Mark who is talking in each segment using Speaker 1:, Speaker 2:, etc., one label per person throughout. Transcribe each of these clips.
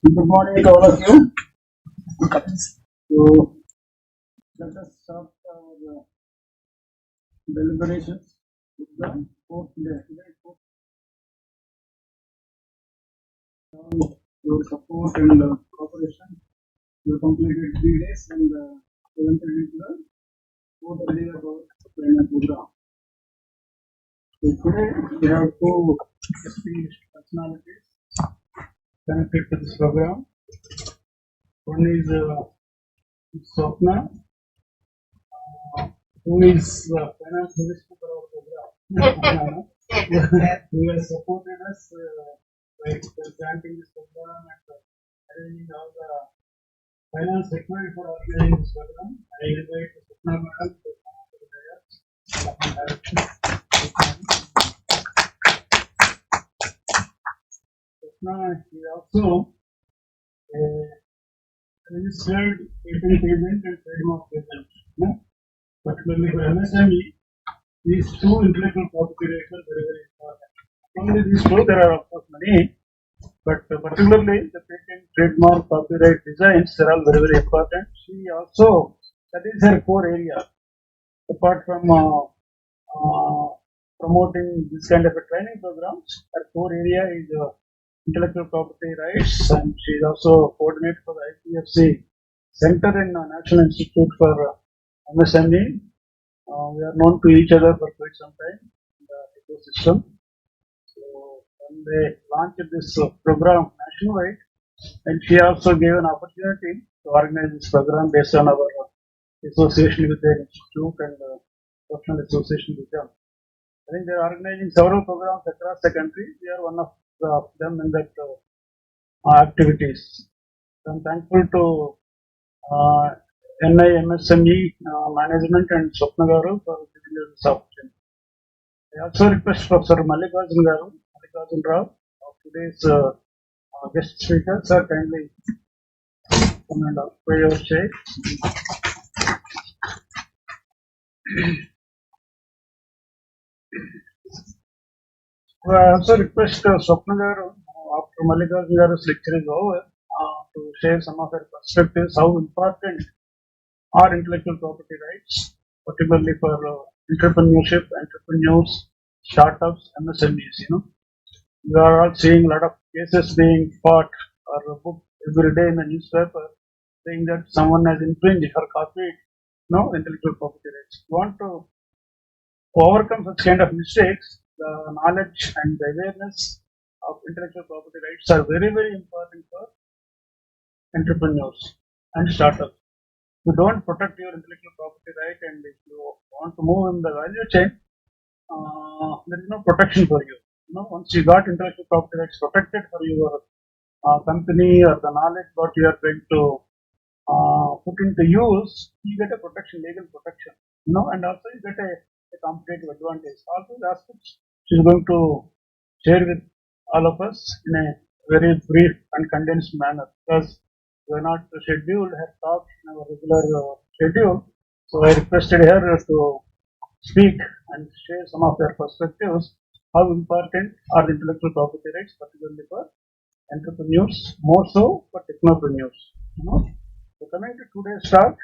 Speaker 1: Good morning to all of you. So, let us start our deliberations with the fourth day. Your support and cooperation. You completed 3 days and presented it to the fourth day of our training program. So today we have two distinguished personalities connected to this program. One is Swapna, who is finance minister for our program. He has supported us by granting this program and arranging all the finance required for organizing this program. I invite Swapna madam to come to the dais. Swapna is also a registered patent agent and trademark agent. Particularly for MSME, these two intellectual property rights are very, very important. Not only these two, there are of course many, but particularly the patent, trademark, copyright designs, they are all very, very important. She also, that is her core area. Apart from promoting this kind of a training programs, her core area is intellectual property rights, and she is also coordinator for the IPFC Center in National Institute for MSME. We are known to each other for quite some time in the ecosystem. So when they launched this program nationwide, and she also gave an opportunity to organize this program based on our association with their institute and professional association with them. I think they are organizing several programs across the country. We are one of them in that activities. So I'm thankful to NIMSME management and Swapna Garu for giving us this opportunity. I also request Professor Mallikarjuna Rao, today's guest speaker, sir, kindly come and occupy your chair. I also request Swapna Garu, after Mallikarjuna Garu's lecture is over, to share some of her perspectives, how important are intellectual property rights, particularly for entrepreneurship, entrepreneurs, startups, MSMEs. We are all seeing a lot of cases being fought or booked every day in the newspaper, saying that someone has infringed or copied, intellectual property rights. We want to overcome such kind of mistakes. The knowledge and the awareness of intellectual property rights are very, very important for entrepreneurs and startups. If you don't protect your intellectual property right, and if you want to move in the value chain, there is no protection for you. Once you got intellectual property rights protected for your company or the knowledge what you are trying to put into use, you get a protection, legal protection. And also you get a competitive advantage. All those aspects she is going to share with all of us in a very brief and condensed manner, because we are not scheduled her talk in our regular schedule. So I requested her to speak and share some of her perspectives. How important are the intellectual property rights, particularly for entrepreneurs, more so for technopreneurs. So coming to today's talk,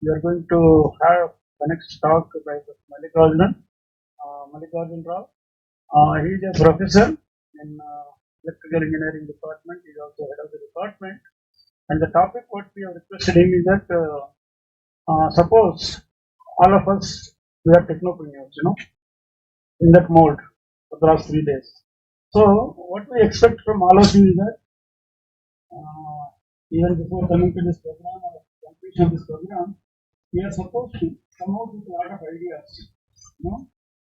Speaker 1: we are going to have the next talk by Mallikarjuna Rao. He is a professor in electrical engineering department. He is also head of the department. And the topic what we have requested him is that suppose all of us we are technopreneurs, in that mode for the last 3 days. So what we expect from all of you is that even before coming to this program or completion of this program, we are supposed to come out with a lot of ideas,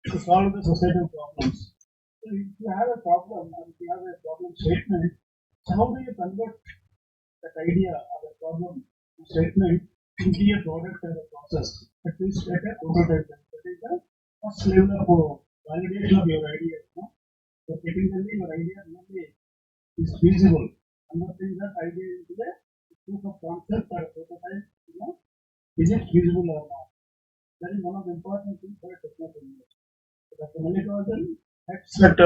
Speaker 1: to solve the societal problems. So if you have a problem or if you have a problem statement, how do you convert that idea or the problem statement into a product or a process? At least like a prototype. That is the first level of validation of your idea. So technically your idea really is feasible. Converting that idea into a proof of concept or a prototype, is it feasible or not? That is one of the important things for a technopreneur. So Dr. Mallikarjuna heads that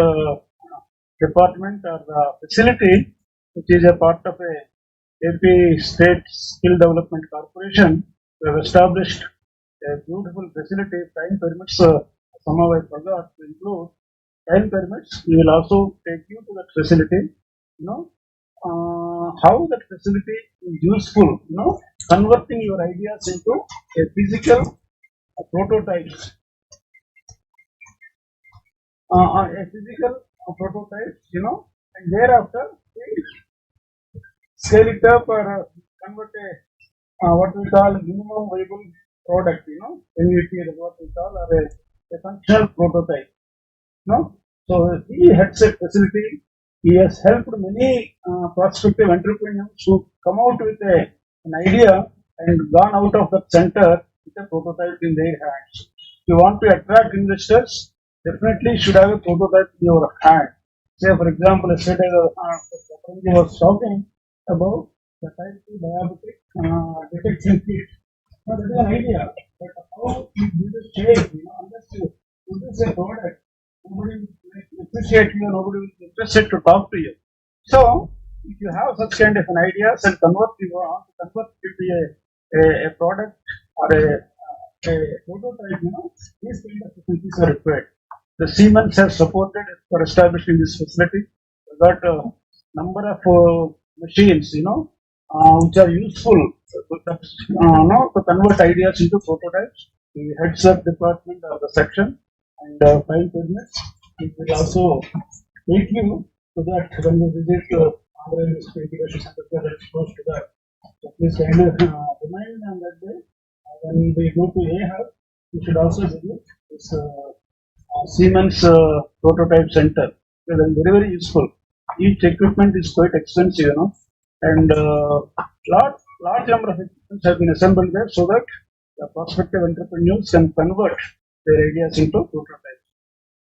Speaker 1: department or facility which is a part of a AP State Skill Development Corporation. We have established a beautiful facility. Time permits, somehow I forgot to include time permits. We will also take you to that facility. How that facility is useful. Converting your ideas into a physical prototype. And thereafter scale it up or convert what we call minimum viable product, MVP is what we call, or a functional prototype. So he heads a facility. He has helped many prospective entrepreneurs to come out with an idea and gone out of the center with a prototype in their hands. If you want to attract investors, definitely should have a prototype in your hand. Say, for example, yesterday the was talking about the type 2 diabetic detection kit. Now, that is an idea, but how you do the shape, unless you produce a product, nobody will appreciate you, nobody will be interested to talk to you. So, if you have such kind of an idea and convert it into a product or a prototype, these kind of facilities are required. The Siemens has supported for establishing this facility. We got a number of machines, which are useful to convert ideas into prototypes. The heads up department of the section and file permits. It will also take you to that when you visit Andhra NISP Incubation Center that is close to that. So please kindly remind on that day when we go to A-Hub, you should also visit this Siemens prototype center. Very, very useful. Each equipment is quite expensive, and large number of equipments have been assembled there so that the prospective entrepreneurs can convert their ideas into prototypes.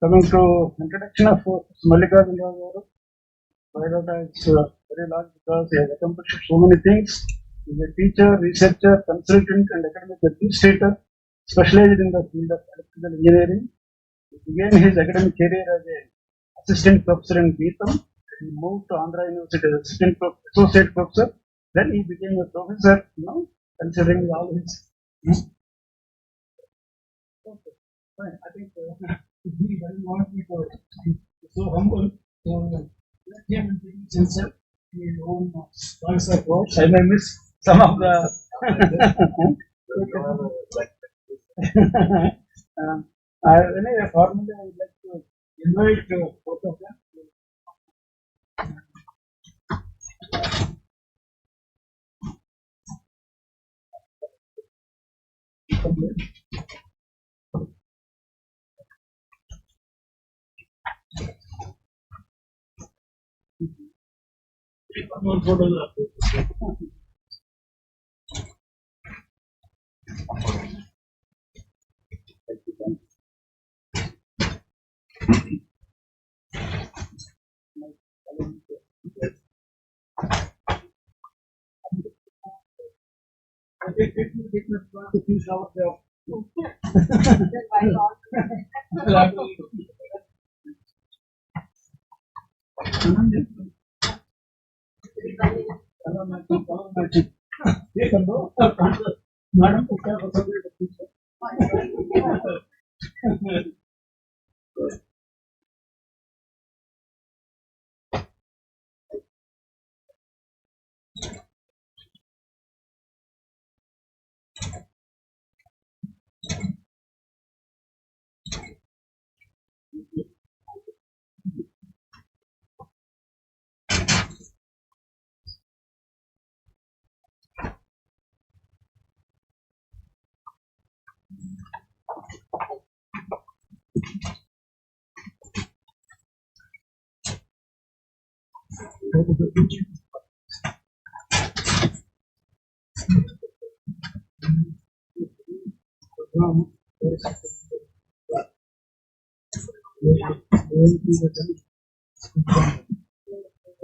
Speaker 1: Coming to introduction of Mallikarjuna Rao, biodata is very large because he has accomplished so many things. He is a teacher, researcher, consultant, and academic administrator, specialized in the field of electrical engineering. He began his academic career as an assistant professor in GITAM. He moved to Andhra University as associate professor. Then he became a professor, considering all his. Okay, fine. I think he doesn't want me to be so humble. So let him introduce himself. His own voice of words. I may miss some of the. Anyway, formally, I would like to invite both of them.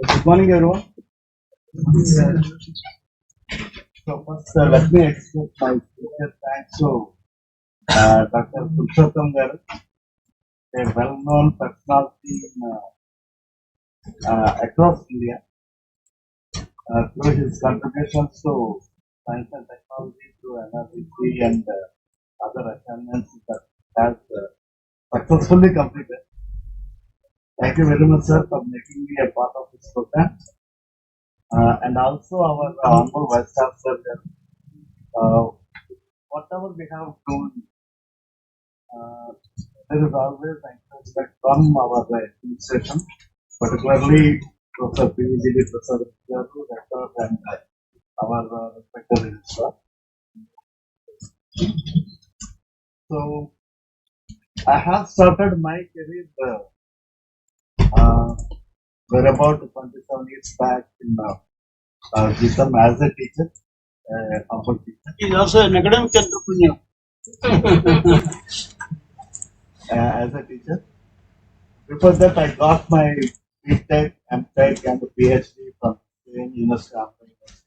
Speaker 1: Good morning, everyone. So first, let me express my sincere thanks to Dr. Visakhapatnam, a well-known personality in, across India.
Speaker 2: through his contributions to science and technology, through NREC and other assignments that has successfully completed. Thank you very much, sir, for making me a part of this program. And also our honorable Vice Chancellor, uh, whatever we have done, there is always encouragement from our administration, particularly Professor PVGD, Professor Rector, and our respected registrar. So I have started my career we're about 27 years back in GITAM as a teacher, humble teacher.
Speaker 1: He's also an academic entrepreneur.
Speaker 2: As a teacher. Before that, I got my BTech, MTech, and PhD from same university after university.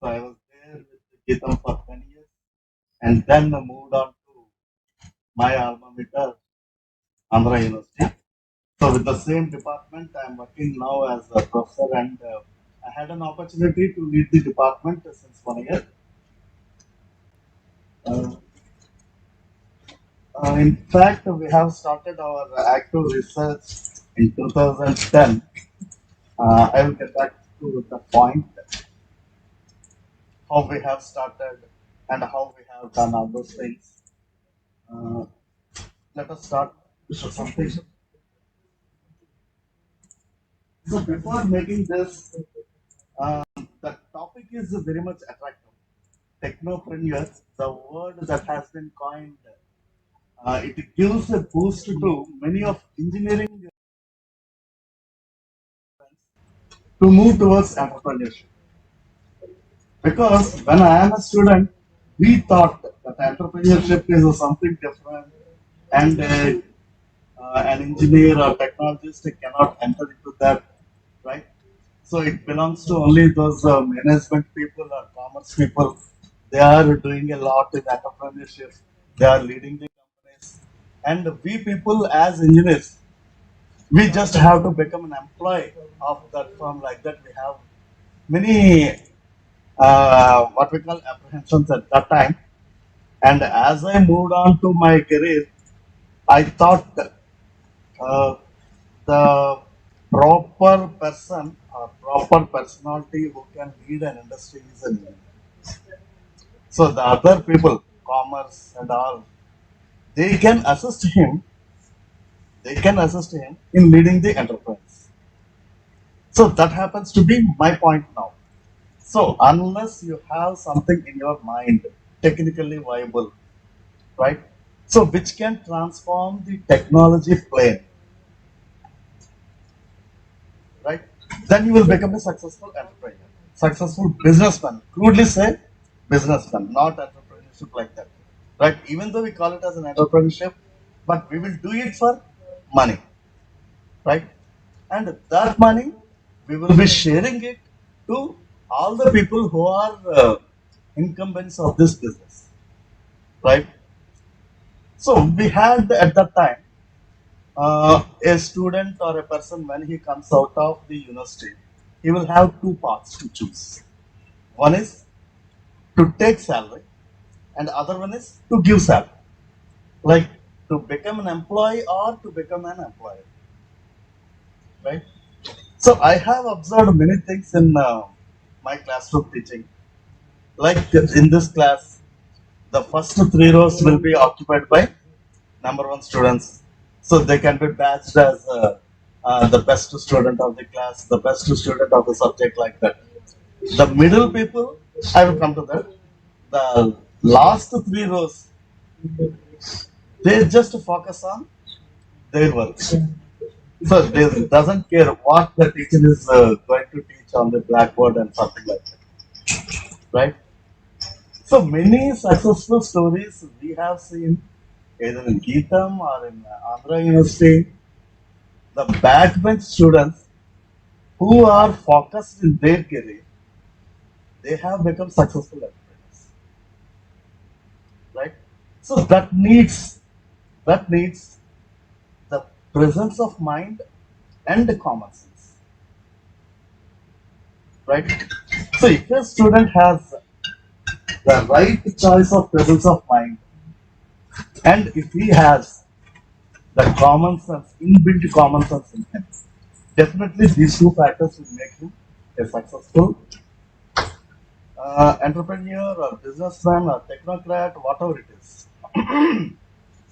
Speaker 2: So I was there with GITAM for 10 years, and then moved on to my alma mater, Andhra University. So with the same department, I am working now as a professor, and I had an opportunity to lead the department since 1 year. In fact, we have started our active research in 2010. I will get back to the point how we have started and how we have done all those things. Uh, Let us start with something. So before making this, the topic is very much attractive. Technopreneur, the word that has been coined, it gives a boost to many of engineering to move towards entrepreneurship. Because when I am a student, we thought that entrepreneurship is something different, and an engineer or technologist cannot enter into that, right? So it belongs to only those management people or commerce people. They are doing a lot in entrepreneurship. They are leading the companies, and we people as engineers, we just have to become an employee of that firm. Like that, we have many what we call apprehensions at that time. And as I moved on to my career, I thought uh, the proper person or proper personality who can lead an industry is an engineer. So the other people, commerce and all, they can assist him. They can assist him in leading the enterprise. So that happens to be my point now. So unless you have something in your mind technically viable, right? So which can transform the technology plane, right? Then you will become a successful entrepreneur, successful businessman. Crudely say businessman, not entrepreneurship like that, right? Even though we call it as an entrepreneurship, but we will do it for money, right? And that money we will be sharing it to all the people who are incumbents of this business, right? So we had at that time a student or a person when he comes out of the university, he will have two paths to choose. One is to take salary, and other one is to give salary, like to become an employee or to become an employer, right? So I have observed many things in my classroom teaching. Like in this class, the first three rows will be occupied by number one students. So they can be badged as the best student of the class, the best student of the subject, like that. The middle people, I will come to that. The last three rows, they just focus on their work. So they doesn't care what the teacher is going to teach on the blackboard and something like that, right? So many successful stories we have seen either in GITAM or in Andhra University. The backbench students who are focused in their career, they have become successful entrepreneurs, right? So that needs the presence of mind and the common sense, right? So if a student has the right choice of presence of mind, and if he has the common sense, inbuilt common sense in him, definitely these two factors will make him a successful entrepreneur or businessman or technocrat, whatever it is.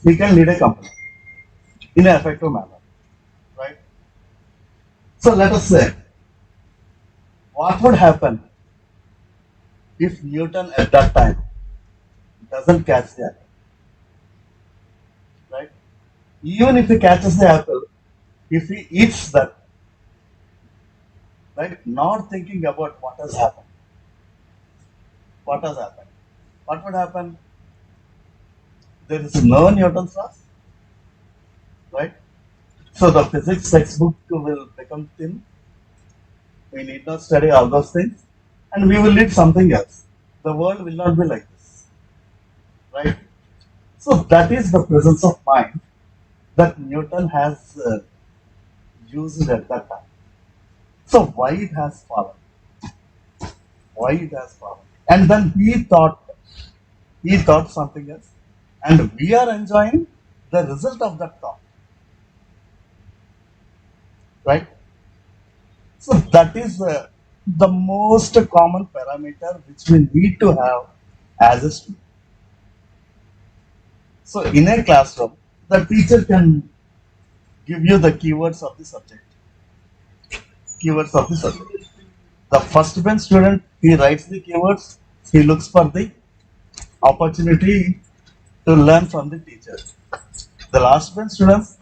Speaker 2: He can lead a company in an effective manner, right? So let us say, what would happen if Newton at that time doesn't catch the apple, right? Even if he catches the apple, if he eats that, right, not thinking about what has happened, what would happen? There is no Newton's laws, right? So the physics textbook will become thin. We need not study all those things, and we will need something else. The world will not be like this, right? So that is the presence of mind that Newton has used at that time. So why it has fallen? Why it has fallen? And then he thought something else, and we are enjoying the result of that thought, right? So that is the most common parameter which we need to have as a student. So in a classroom, the teacher can give you the keywords of the subject. Keywords of the subject. The first bench student, he writes the keywords, he looks for the opportunity to learn from the teacher. The last bench students,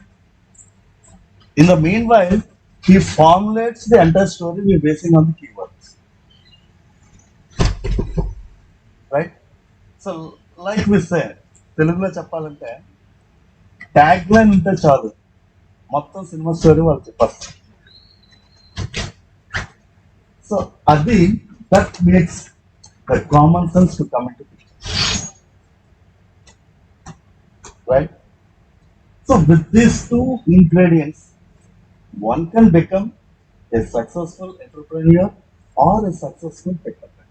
Speaker 2: in the meanwhile, he formulates the entire story by basing on the keywords. Right? So, like we say, తెలుగులో చెప్పాలంటే tag line ఉంటే చాలు మొత్తం cinema story వాళ్ళు చెప్పారు. So అది that makes the common sense to come into picture, right? So with these two ingredients one can become a successful entrepreneur or a successful technocrat.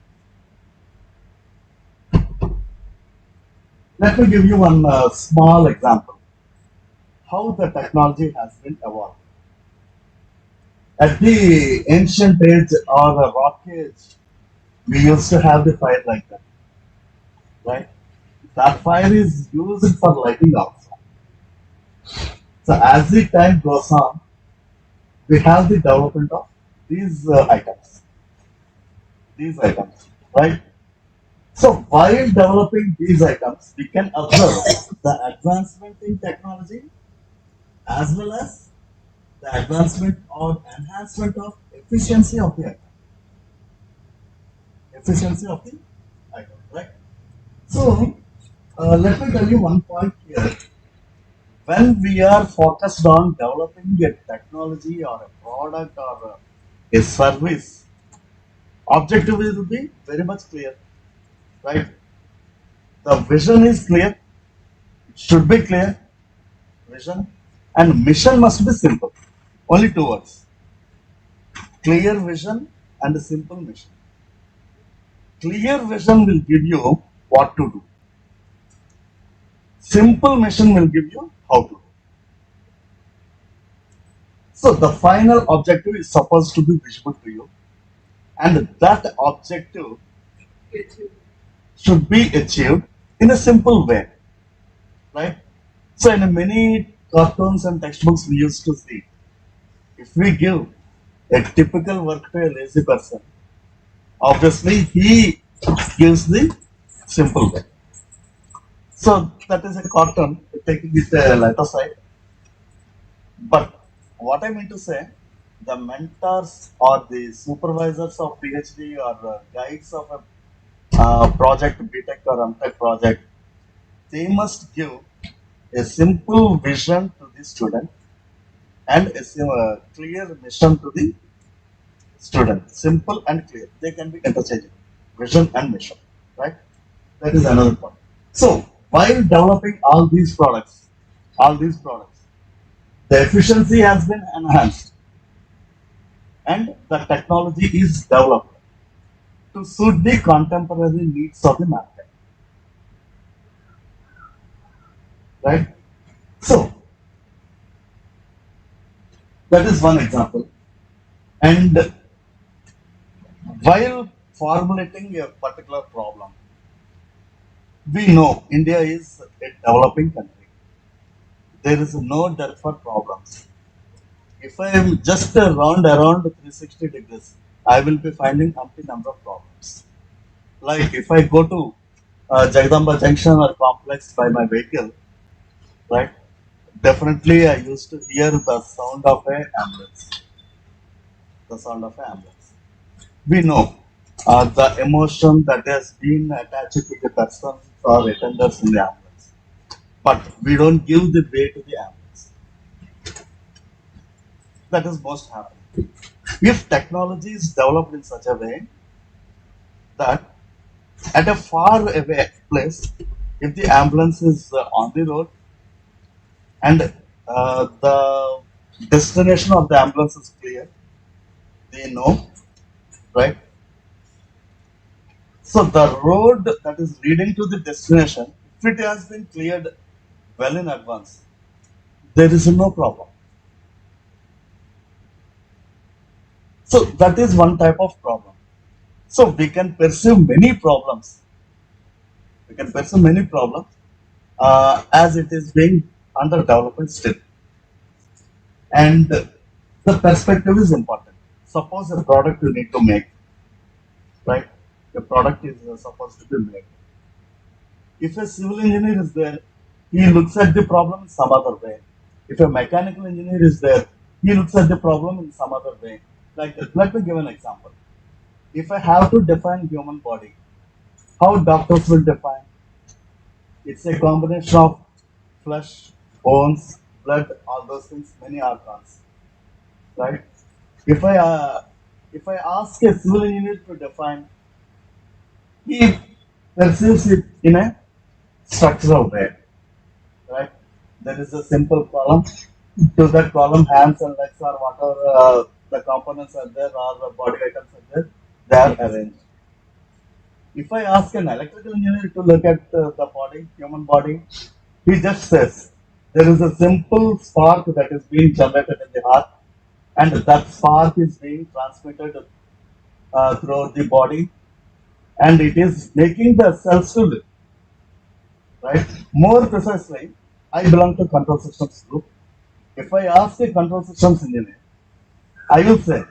Speaker 2: Let me give you one small example how the technology has been evolved. At the ancient age or the rock age, we used to have the fire like that, right? That fire is used for lighting also. So as the time goes on, we have the development of these items, right? So while developing these items, we can observe the advancement in technology as well as the advancement or enhancement of efficiency of the item. Efficiency of the item, right? So let me tell you one point here. When we are focused on developing a technology or a product or a service, objective will be very much clear, right? The vision is clear, it should be clear, vision, and mission must be simple. Only two words: clear vision and a simple mission. Clear vision will give you what to do. Simple mission will give you how to do. So the final objective is supposed to be visible to you, and that objective should be achieved in a simple way, right? So in many cartoons and textbooks we used to see, if we give a typical work to a lazy person, obviously he gives the simple way. So that is a cartoon, taking it a lighter side. But what I mean to say, the mentors or the supervisors of PhD or guides of a project, BTech or MTech project, they must give a simple vision to the student and a clear mission to the student. Simple and clear. They can be interchangeable. Vision and mission, right? That is another point. So while developing all these products, the efficiency has been enhanced and the technology is developed. to suit the contemporary needs of the market, right? So that is one example. And while formulating a particular problem, we know India is a developing country. There is no dearth for problems. If I am just around 360 degrees, I will be finding umpty number of problems. Like if I go to Jagdamba Junction or complex by my vehicle, right? Definitely, I used to hear the sound of a ambulance. The sound of an ambulance. We know the emotion that has been attached to the persons or attendants in the ambulance, but we don't give the way to the ambulance. That is most happening. If technology is developed in such a way that at a far away place, if the ambulance is on the road and the destination of the ambulance is clear, they know, right? So the road that is leading to the destination, if it has been cleared well in advance, there is no problem. So that is one type of problem. So we can perceive many problems. We can perceive many problems as it is being under development still. And the perspective is important. Suppose a product you need to make, right? A product is supposed to be made. If a civil engineer is there, he looks at the problem in some other way. If a mechanical engineer is there, he looks at the problem in some other way. Like, let me give an example. If I have to define human body, how doctors will define? It's a combination of flesh, bones, blood, all those things, many organs, right? If I uh, if I ask a civil engineer to define, he perceives it in a structural way, right? There is a simple column. To that column, hands and legs or whatever the components are there or the body items are there, they are arranged. If I ask an electrical engineer to look at the body, human body, he just says there is a simple spark that is being generated in the heart, and that spark is being transmitted throughout the body, and it is making the cells to live. Right? More precisely, I belong to control systems group. If I ask a control systems engineer, I will say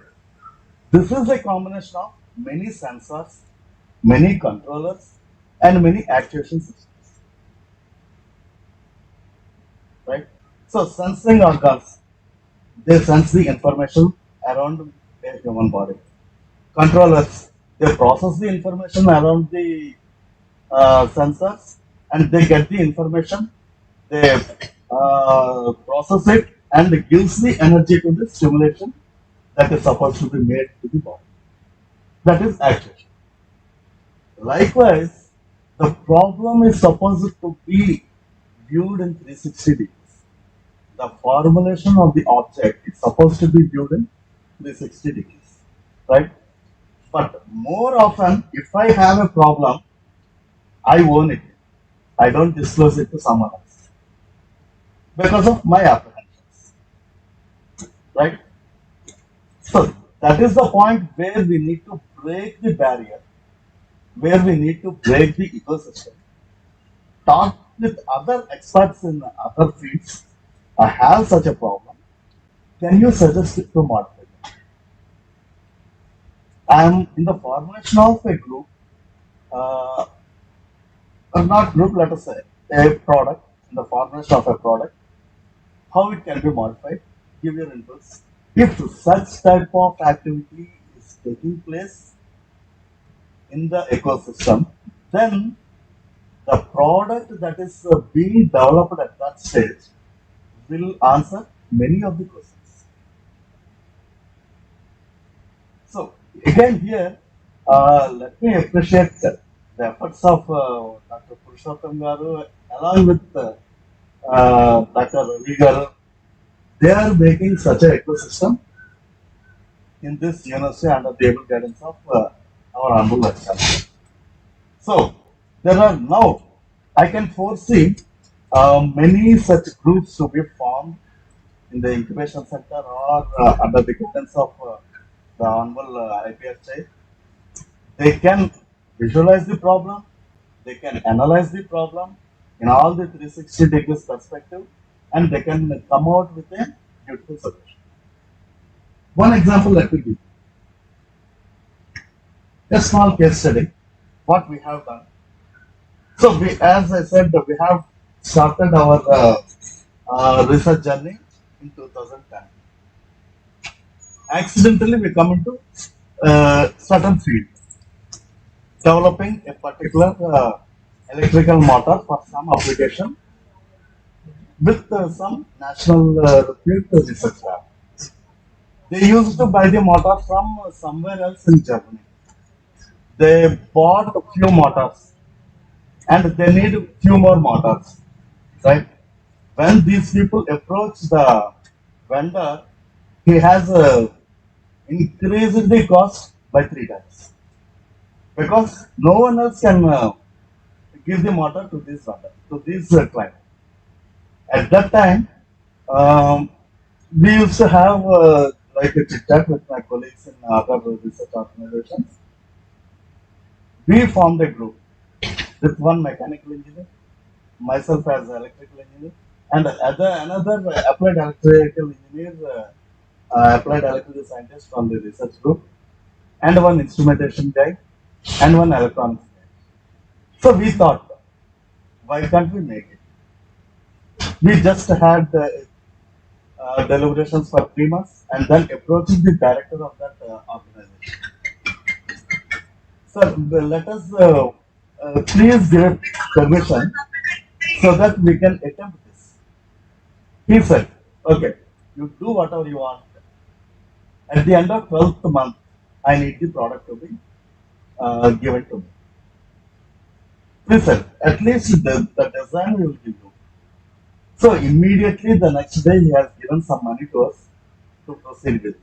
Speaker 2: this is a combination of many sensors, many controllers, and many actuation systems. Right? So sensing organs, they sense the information around a human body. Controllers, they process the information around the sensors and they get the information, they process it and it gives the energy to the stimulation that is supposed to be made to the body. That is actuation. Likewise, the problem is supposed to be viewed in 360 degrees. The formulation of the object is supposed to be viewed in 360 degrees, right? But more often, if I have a problem, I own it. I don't disclose it to someone else because of my apprehensions, right? So that is the point where we need to break the barrier, where we need to break the ecosystem. Talk with other experts in other fields. I have such a problem. Can you suggest it to modify? I am in the formation of a group, uh, or not group, let us say, a product, in the formation of a product, how it can be modified, give your inputs. If such type of activity is taking place in the ecosystem, then the product that is being developed at that stage will answer many of the questions. So again here, let me appreciate the efforts of Dr. Purushottam Garu along with Dr. Ravi Garu. They are making such an ecosystem in this university under the able guidance of our honorable Vice. So there are now, I can foresee many such groups to be formed in the incubation center or under the guidance of the honorable IPSI. They can visualize the problem, they can analyze the problem in all the 360 degrees perspective, and they can come out with a beautiful solution. One example let me give. A small case study, what we have done. So we, as I said, we have started our research journey in 2010. Accidentally, we come into certain field, developing a particular electrical motor for some application with some national reputed research lab. They used to buy the motor from somewhere else in Germany. They bought a few motors and they need few more motors, right? When these people approach the vendor, he has increased the cost by 3 times because no one else can give the motor to this vendor, to this client. At that time, um, we used to have like a chit chat with my colleagues in other research organizations. We formed a group with one mechanical engineer, myself as electrical engineer, and another applied electrical engineer, applied electrical scientist from the research group, and one instrumentation guy, and one electronics guy. So we thought, why can't we make it? We just had deliberations for 3 months, and then approaching the director of that organization. Sir, let us please give permission so that we can attempt this. He said, okay, you do whatever you want. At the end of 12th month, I need the product to be given to me. Please, sir, at least the design we will give you. So immediately the next day he has given some money to us to proceed with.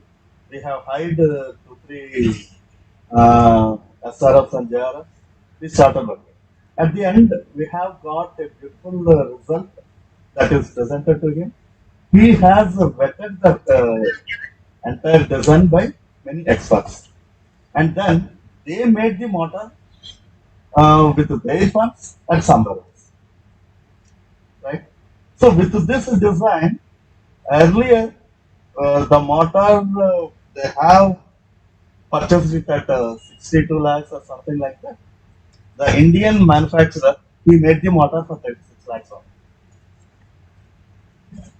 Speaker 2: We have hired 2, 3 SRFs and JRFs. We started working. At the end, we have got a beautiful result that is presented to him. He has vetted that entire design by many experts. And then they made the motor with their funds and somewhere else. Right? So with this design, earlier the motor they have purchased it at 62 lakhs or something like that. The Indian manufacturer, he made the motor for 36 lakhs only.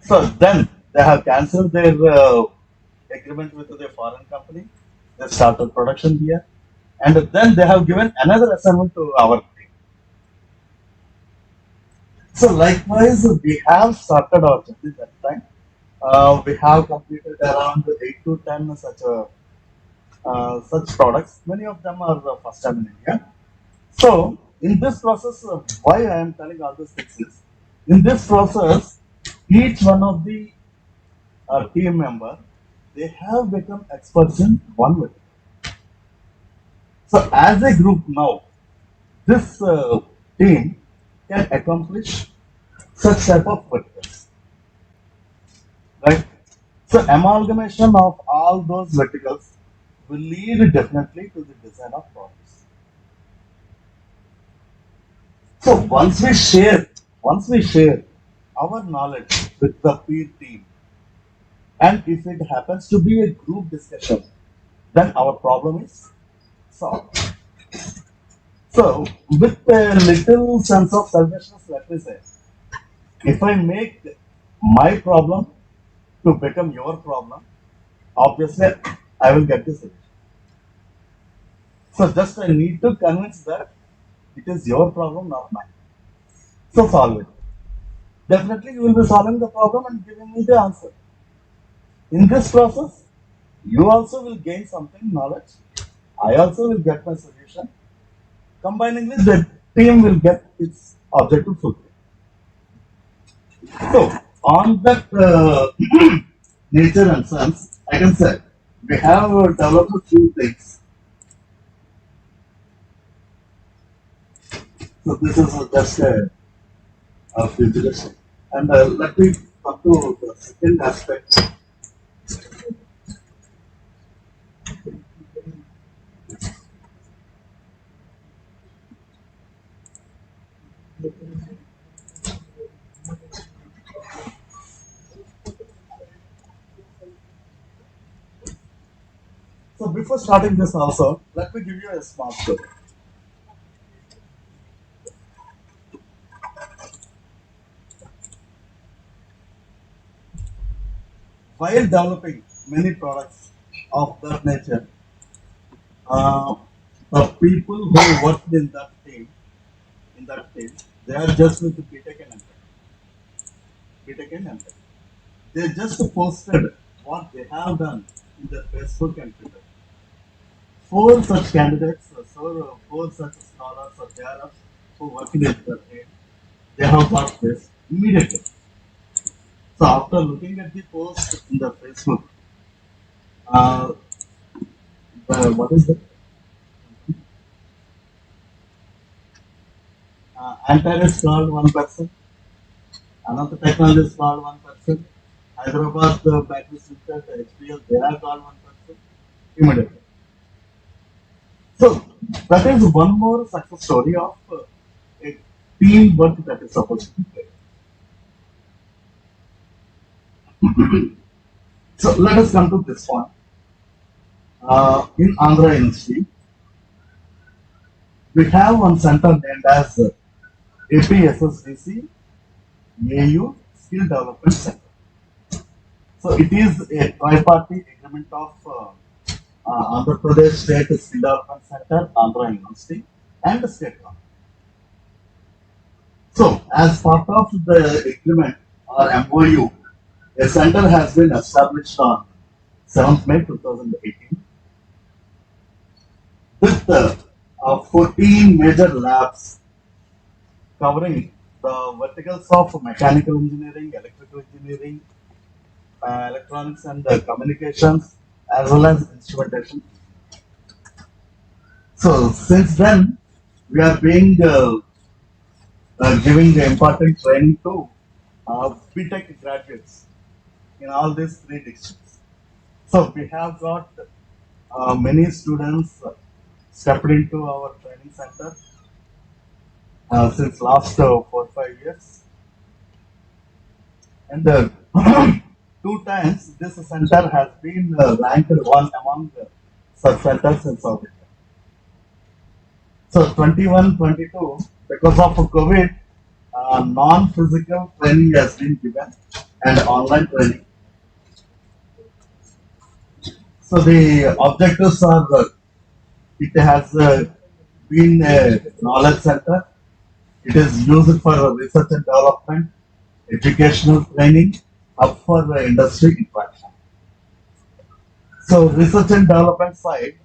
Speaker 2: So then they have cancelled their agreement with the foreign company. They started production here, and then they have given another assignment to our team. So likewise, we have started our journey that time. We have completed around 8 to 10 such products. Many of them are the first time in India. So in this process, why I am telling all these things is, in this process, each one of the team member, they have become experts in one way. So as a group now, this team can accomplish such type of verticals, right? So amalgamation of all those verticals will lead definitely to the design of products. So once we share our knowledge with the peer team, and if it happens to be a group discussion, then our problem is solved. So with a little sense of selfishness, let me say, if I make my problem to become your problem, obviously I will get the solution. So just I need to convince that it is your problem, not mine. So solve it. Definitely you will be solving the problem and giving me the answer. In this process, you also will gain something knowledge. I also will get my solution. Combiningly, the team will get its objective fulfilled. So on that nature and sense, I can say we have developed a few things. So this is just a futuristic. And let me come to the second aspect. So before starting this also, let me give you a small story. While developing many products of that nature, uh, the people who worked in that team, they are just with the BTech and MTech. BTech and MTech. They just posted what they have done in their Facebook and Twitter. Four such candidates, four such scholars or JRFs who worked in the team, they have got this immediately. So after looking at the post in the Facebook, uh, what is it? Antares called one person, another technologist called one person, Hyderabad battery center, HPL, they have called one person immediately. So that is one more success story of a teamwork that is supposed to be there. So let us come to this one. In Andhra University, we have one center named as APSSDC AU Skill Development Center. So it is a tripartite agreement of Andhra Pradesh State Skill Development Center, Andhra University, and the state government. So as part of the agreement or MOU, a center has been established on 7th May 2018 with 14 major labs covering the verticals of mechanical engineering, electrical engineering, electronics and communications, as well as instrumentation. So since then, we are being giving the important training to BTech graduates in all these three districts. So we have got many students stepped into our training center since last 4 5 years, and two times this center has been ranked one among the such centers in South India. So 21-22, because of COVID, non-physical training has been given and online training. So the objectives are it has been a knowledge center. It is used for research and development, educational training, up for industry interaction. So research and development side,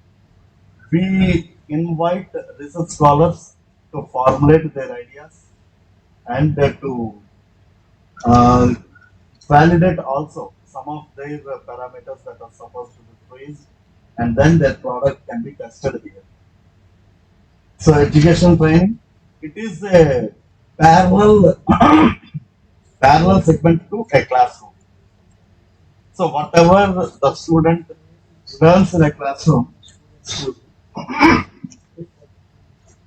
Speaker 2: we invite research scholars to formulate their ideas and to uh, validate also some of their parameters that are supposed to be praised, and then their product can be tested here. So education training, it is a parallel parallel segment to a classroom. So whatever the student learns in a classroom,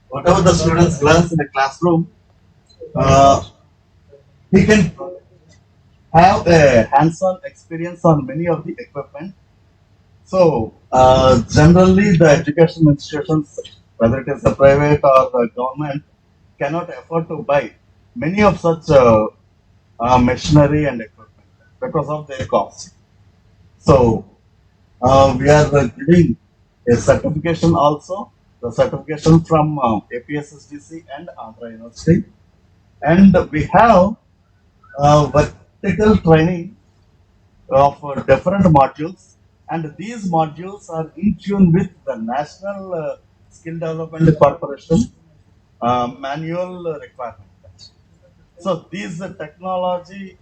Speaker 2: whatever the students learns in a classroom, uh, he can have a hands-on experience on many of the equipment. So generally, the education institutions, whether it is a private or the government, cannot afford to buy many of such machinery and equipment because of their cost. So we are giving a certification also, the certification from APSSDC and Andhra University, and we have vertical training of different modules, and these modules are in tune with the National Skill Development Corporation manual requirement. So these technological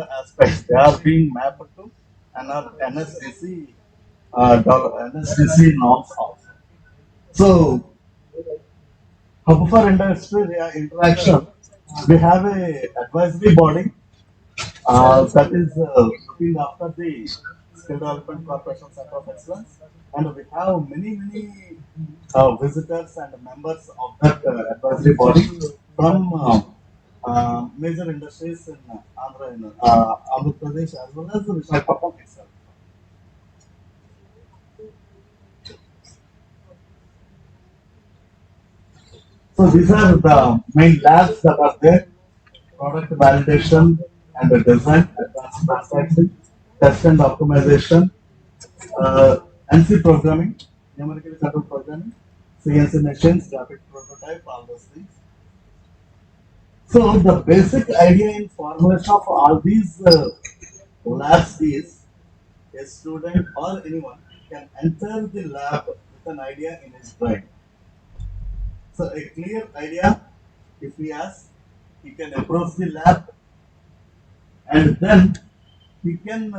Speaker 2: aspects, they are being mapped to NSDC NSDC norms also. So hub for industry interaction, we have a advisory body that is looking after the Skill Development Corporation Center of Excellence, and we have many visitors and members of that advisory body from major industries in Andhra Pradesh as well as Visakhapatnam itself. So these are the main labs that are there: product validation and the design, advanced manufacturing, test and optimization, NC programming, numerically controlled programming, CNC machines, rapid prototype, all those things. So the basic idea in formulation of all these labs is a student or anyone can enter the lab with an idea in his brain. So a clear idea, if he has, he can approach the lab and then he can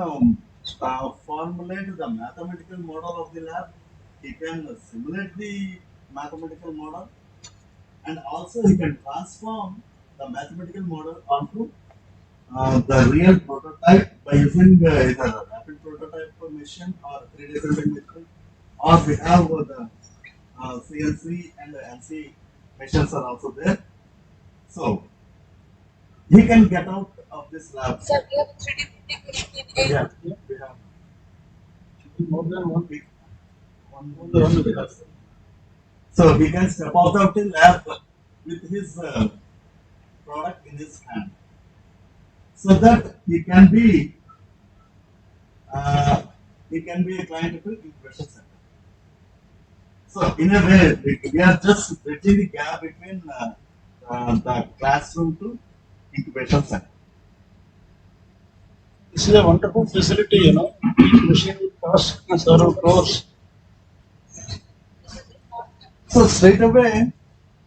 Speaker 2: formulate the mathematical model of the lab. He can simulate the mathematical model, and also he can transform the mathematical model onto the real prototype by using either a rapid prototype machine or 3D printing machine, or we have the CNC and the NC machines are also there. So he can get out of this lab.
Speaker 3: Sir, we have 3D printing machine in
Speaker 2: Yeah, we have
Speaker 1: More than one week.
Speaker 2: one because so he can step out of the lab with his product in his hand, so that uh, he can be a client to incubation center. So in a way, we are just bridging the gap between the classroom to incubation center.
Speaker 1: This is a wonderful facility, you know. Each machine will cost several crores.
Speaker 2: So straight away,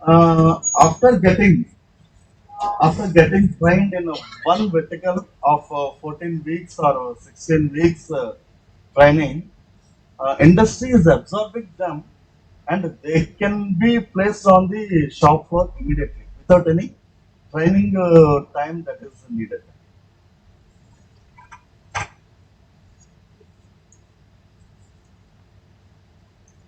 Speaker 2: after getting trained in one vertical of 14 weeks or 16 weeks training, industry is absorbing them and they can be placed on the shop floor immediately without any training time that is needed.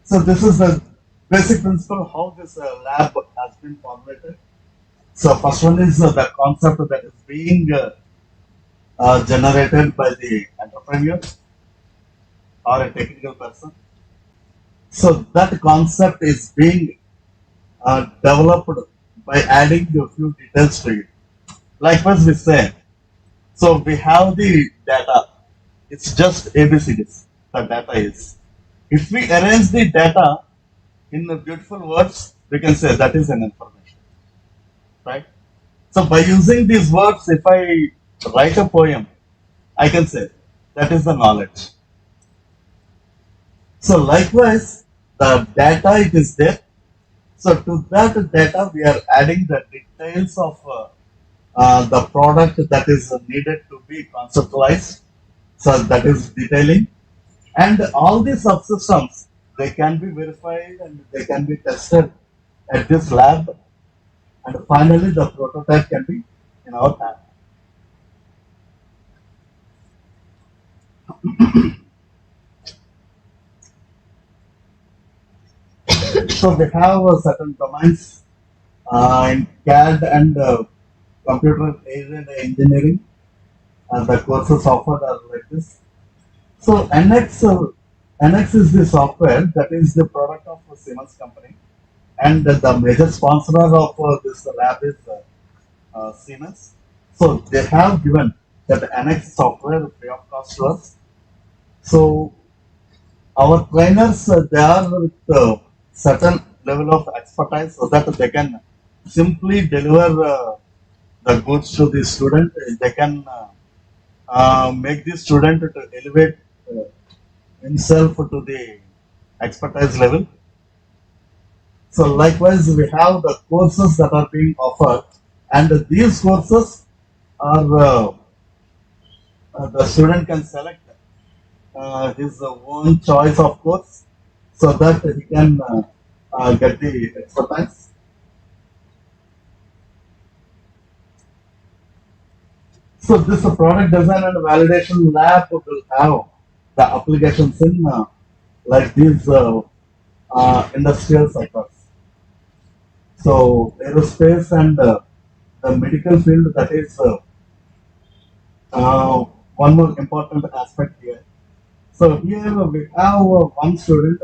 Speaker 2: So this is the basic principle how this lab has been formulated. So first one is the concept that is being generated by the entrepreneur or a technical person. So that concept is being developed by adding a few details to it. Likewise, we say, so we have the data. It's just ABCDs. The data is. If we arrange the data in the beautiful words, we can say that is an information, right? So by using these words, if I write a poem, I can say that is the knowledge. So likewise, the data it is there. So to that data, we are adding the details of the product that is needed to be conceptualized. So that is detailing, and all these subsystems they can be verified and they can be tested at this lab, and finally the prototype can be in our hand. So we have certain domains in CAD and computer aided engineering, and the courses offered are like this. So NX is the software that is the product of Siemens company, and the major sponsor of this lab is Siemens. So they have given that NX software free of cost to us. So our trainers they are with certain level of expertise so that they can simply deliver the goods to the student. They can make the student to elevate himself to the expertise level. So likewise, we have the courses that are being offered, and these courses are the student can select his own choice of course, so that he can get the expertise. So this product design and validation lab will have the applications in like these industrial sectors. So aerospace and the medical field, that is one more important aspect here. So here we have one student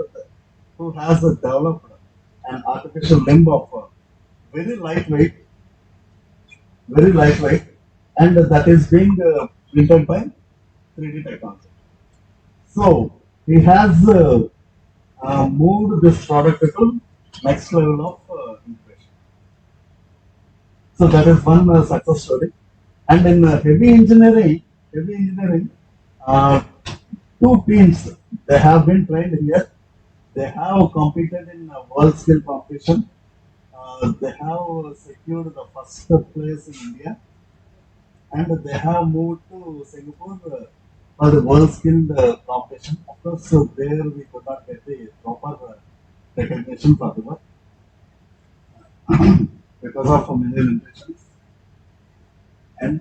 Speaker 2: who has developed an artificial limb of very lightweight, very lightweight, and that is being printed by 3D technology. So he has moved this product to next level of integration. So that is one success story. And in heavy engineering, uh, two teams they have been trained here. They have competed in world skill competition. They have secured the first place in India, and they have moved to Singapore for the world skill competition. Of course, there we could not get the proper recognition for the work because of many limitations. And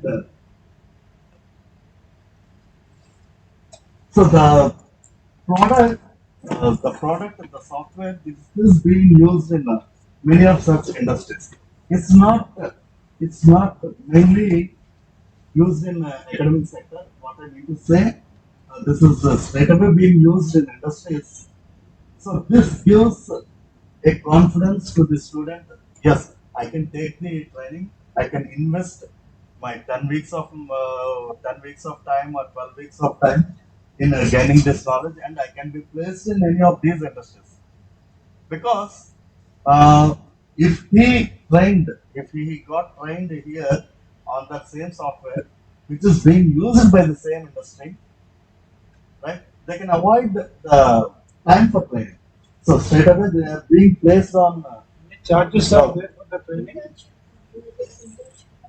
Speaker 2: so product, the software, this is being used in many of such industries. It's not, it's not mainly used in academic sector. What I mean to say, this is straight away being used in industries. So this gives a confidence to the student. Yes, I can take the training. I can invest my 10 weeks of time or 12 weeks of time in gaining this knowledge, and I can be placed in any of these industries. Because uh, if he got trained here on that same software, which is being used by the same industry, right? They can avoid the time for training. So straight away they are being placed on.
Speaker 1: Charges are there for the training.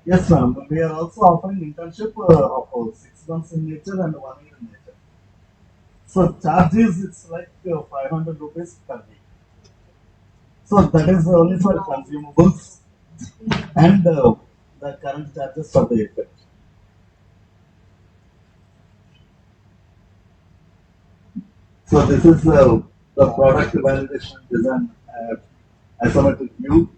Speaker 2: Yes, ma'am. We are also offering internship of 6 months in nature and 1 year in nature. So charges it's like 500 rupees per week. So that is only for consumables and the current charges for the effect. So this is the product validation design isometric view.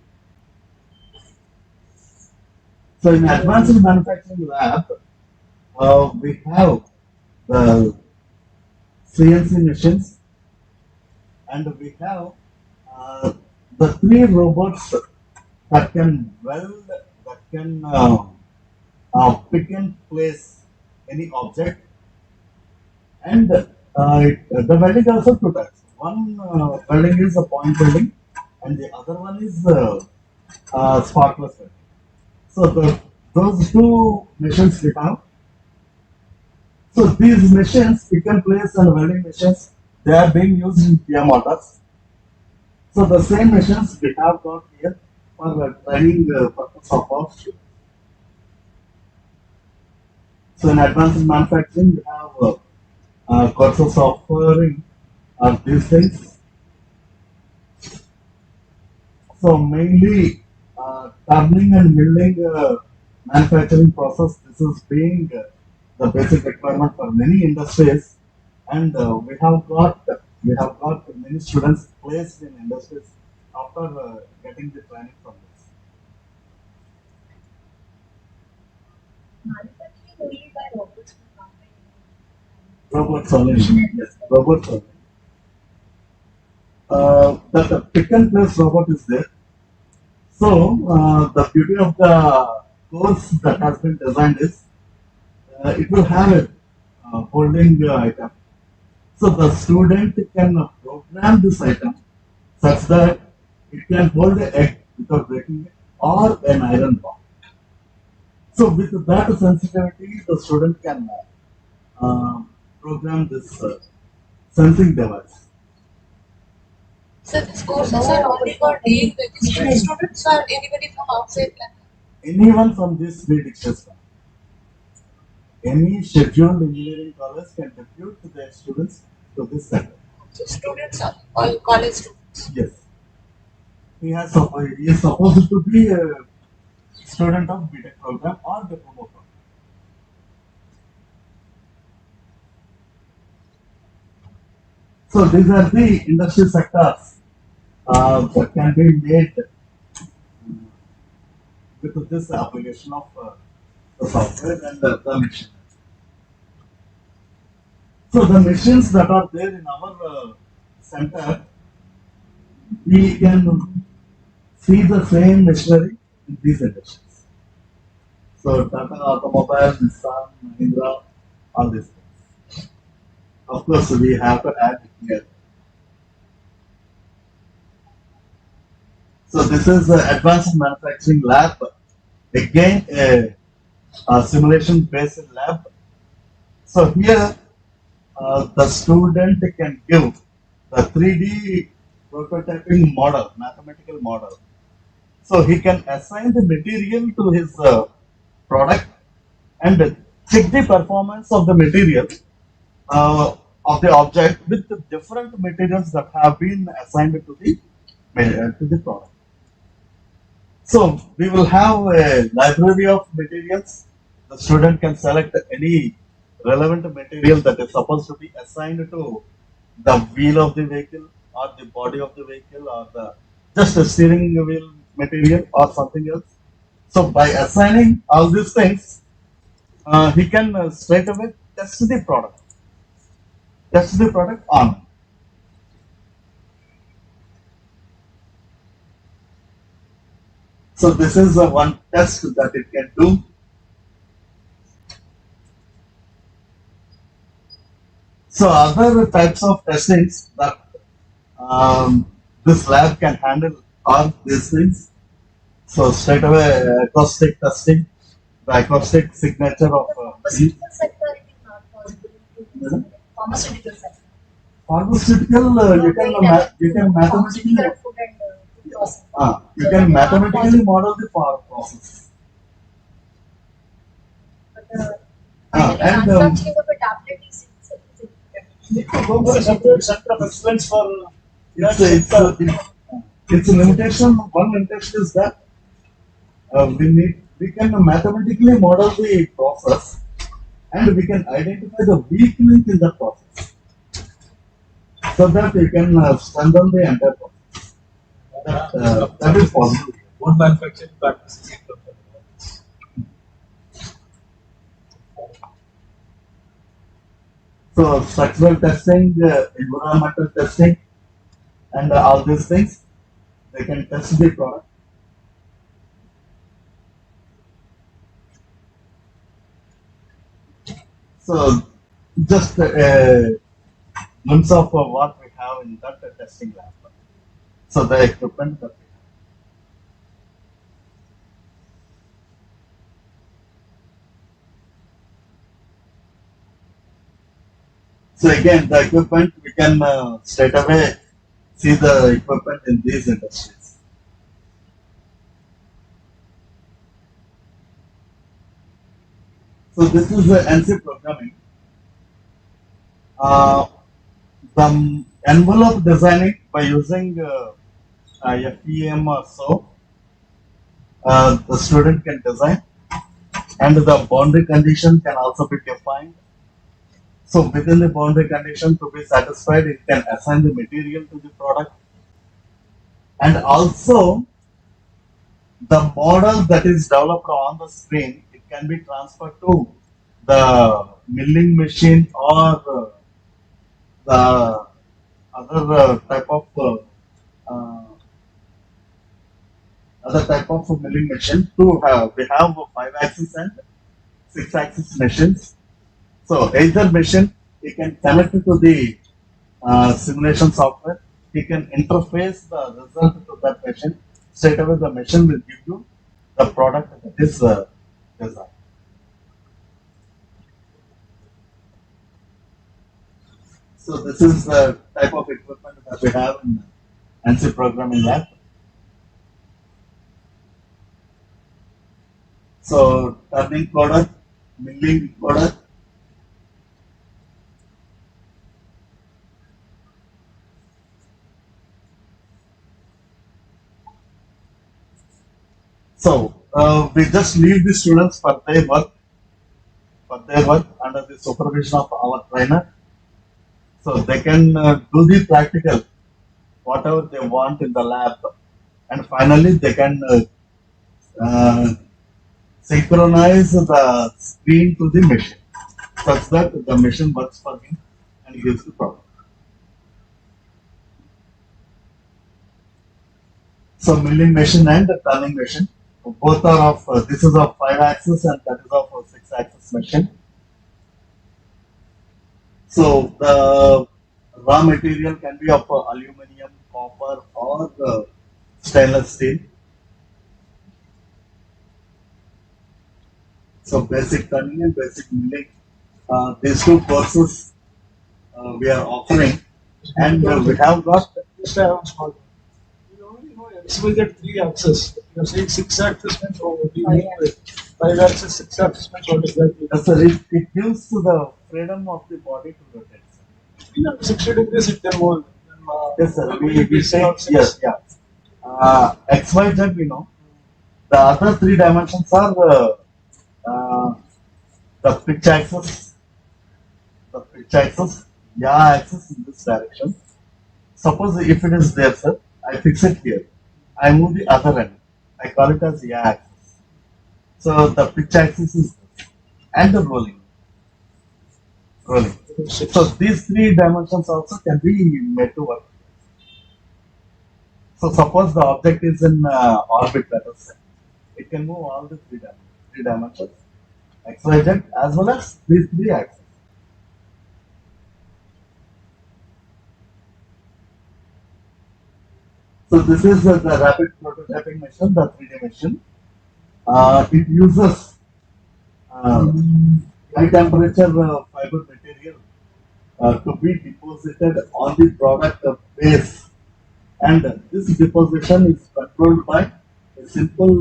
Speaker 2: So in advanced manufacturing lab, we have the CNC machines, and we have the three robots that can weld, that can pick and place any object, and the welding also two types. One welding is a point welding, and the other one is sparkless welding. So those two machines we have. So these machines, pick and place and welding machines, they are being used in Kia Motors. So the same machines we have got here for training purpose of our students. So in advanced manufacturing, we have courses offering these things. So mainly turning and milling manufacturing process. This is being the basic requirement for many industries, and we have got many students placed in industries after getting the training from this.
Speaker 3: Manufacturing only by robots will come
Speaker 2: Robots only. Yes, robots only. The pick and place robot is there. So the beauty of the course that has been designed is it will have a holding item. So the student can program this item such that it can hold an egg without breaking it or an iron bar. So with that sensitivity, the student can program this sensing device.
Speaker 3: So these courses are only for DA registered students or anybody from outside can
Speaker 2: Anyone from these three dictates, any scheduled engineering college can depute their students to this center.
Speaker 3: So students are all college students.
Speaker 2: Yes, he is supposed to be a student of BTech program or diploma program. So these are the industry sectors that can be made with this application of the software and the machine. So the machines that are there in our center, we can see the same machinery in these industries. So Tata Automobile, Nissan, Mahindra, all these things. Of course, we have to add it here. So this is the advanced manufacturing lab. Again, a simulation-based lab. So here, the student can give the 3D prototyping model, mathematical model. So he can assign the material to his product and check the performance of the material of the object with the different materials that have been assigned to the product. So we will have a library of materials. The student can select any relevant material that is supposed to be assigned to the wheel of the vehicle or the body of the vehicle or the just a steering wheel material or something else. So by assigning all these things, he can straight away test the product on. So this is one test that it can do. So other types of testings that this lab can handle are these things. So straight away acoustic testing, the acoustic signature of
Speaker 3: Pharmaceutical sector, it is not possible to do. Pharmaceutical sector.
Speaker 2: pharmaceutical. You can mathematically
Speaker 3: Pharmaceutical food and food process.
Speaker 2: you can mathematically model the process.
Speaker 3: But
Speaker 2: And
Speaker 3: manufacturing of a tablet is
Speaker 1: Go for a separate center of excellence for
Speaker 2: it's a limitation. One limitation is that we can mathematically model the process and we can identify the weak link in the process so that you can strengthen the entire process. That is possible.
Speaker 1: one manufacturing practice.
Speaker 2: So structural testing, environmental testing, and all these things, they can test the product. So just a glimpse of what we have in that testing lab. So the equipment that we have. So again, the equipment, we can straight away see the equipment in these industries. So this is the NC programming. The envelope designing by using FEM or so, the student can design, and the boundary condition can also be defined. So within the boundary condition to be satisfied, it can assign the material to the product, and also the model that is developed on the screen, it can be transferred to the milling machine or the other type of milling machine. We have 5-axis and 6-axis machines. So either machine, you can connect it to the simulation software. You can interface the result to that machine. Straight away, the machine will give you the product that is designed. So this is the type of equipment that we have in ANSI programming lab. So turning coder, milling coder. So we just leave the students for their work under the supervision of our trainer. So they can do the practical, whatever they want in the lab, and finally they can uh, synchronize the screen to the machine such that the machine works for him and gives the product. So milling machine and the turning machine, both are of this is of 5-axis and that is of a 6-axis machine. So the raw material can be of aluminum, copper, or stainless steel. So basic turning and basic milling, these two courses we are offering, and we have got.
Speaker 1: Just I have a small one. You only know XYZ 3-axis. You're saying 6-axis means what do you mean by 5-axis, 6-axis means what exactly?
Speaker 2: Yes, sir. It gives to the freedom of the body to rotate.
Speaker 1: You know, 60 degrees it can move.
Speaker 2: Yes, sir. We say yes, yeah. XYZ, we know. The other 3 dimensions are the pitch axis, axis in this direction. Suppose if it is there, sir, I fix it here. I move the other end. I call it as axis. So the pitch axis is this, and the rolling. So these 3 dimensions also can be made to work. So suppose the object is in orbit, let us say. It can move all the 3 dimensions, x, y, z, as well as these 3 axes. So this is the rapid prototyping machine, the 3D machine. It uses high temperature fiber material to be deposited on the product base, and this deposition is controlled by a simple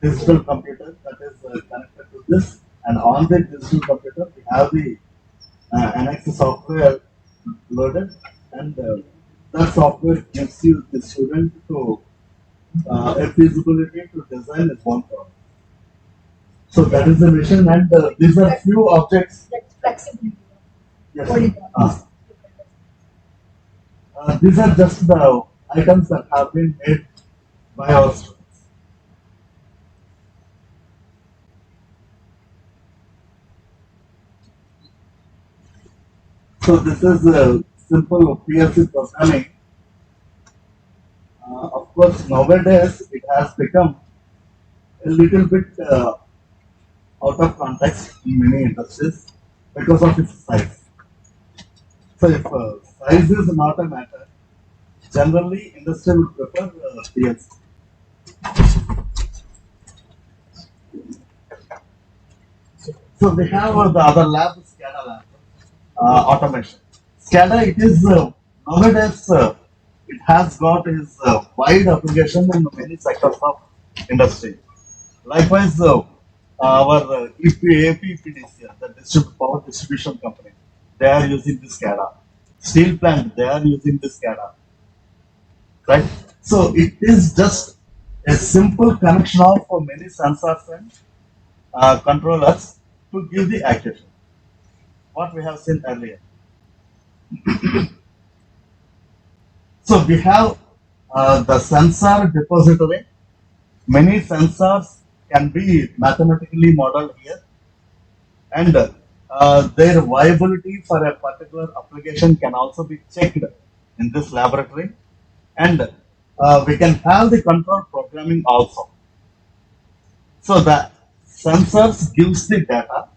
Speaker 2: digital computer that is connected to this, and on the digital computer we have the NX software loaded, and that software gives you the student to a feasibility to design his own product. So that is the mission, and these are few objects.
Speaker 3: That's flexibility.
Speaker 2: Yes.
Speaker 3: What is that?
Speaker 2: These are just the items that have been made by our students. So this is simple PLC programming. Of course, nowadays it has become a little bit out of context in many industries because of its size. So if size is not a matter, generally industry would prefer PLC. So we have the other lab, SCADA lab, automation. SCADA, it is nowadays it has got its wide application in many sectors of industry. Likewise, our APPDC, the power distribution company, they are using this SCADA. Steel plant, they are using this SCADA. Right? So it is just a simple connection of many sensors and controllers to give the actuation. What we have seen earlier. So we have the sensor depository. Many sensors can be mathematically modeled here, and their viability for a particular application can also be checked in this laboratory, and we can have the control programming also. So the sensors gives the data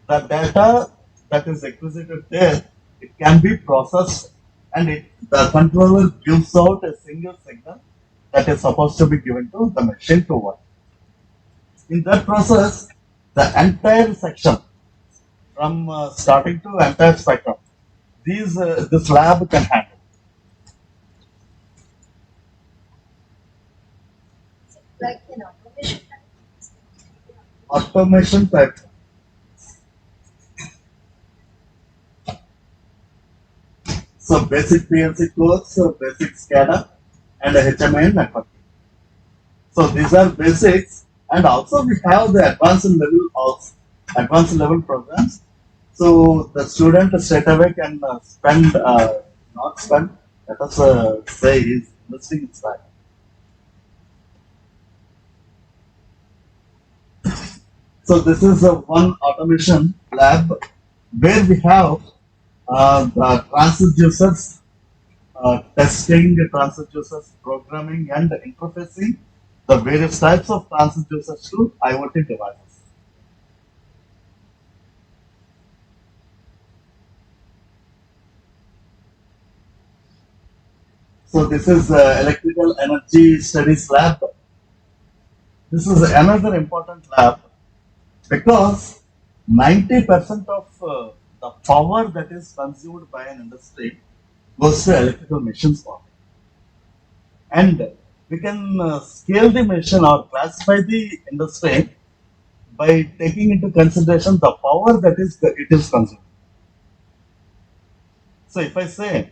Speaker 2: that is acquisited there, it can be processed, and the controller gives out a single signal that is supposed to be given to the machine to work. In that process, the entire section from starting to entire spectrum, this lab can handle.
Speaker 3: Like an automation.
Speaker 2: Automation type. So basic PLC codes, basic SCADA, and HMI networking. So these are basics, and also we have the advanced level programs. So the student straight away can not spend, let us say he's investing in time. So this is one automation lab where we have the transducers testing, transducers programming and interfacing the various types of transducers to IoT devices. So this is electrical energy studies lab. This is another important lab because 90% of the power that is consumed by an industry goes to electrical machines only. And we can scale the machine or classify the industry by taking into consideration the power that it is consuming. So if I say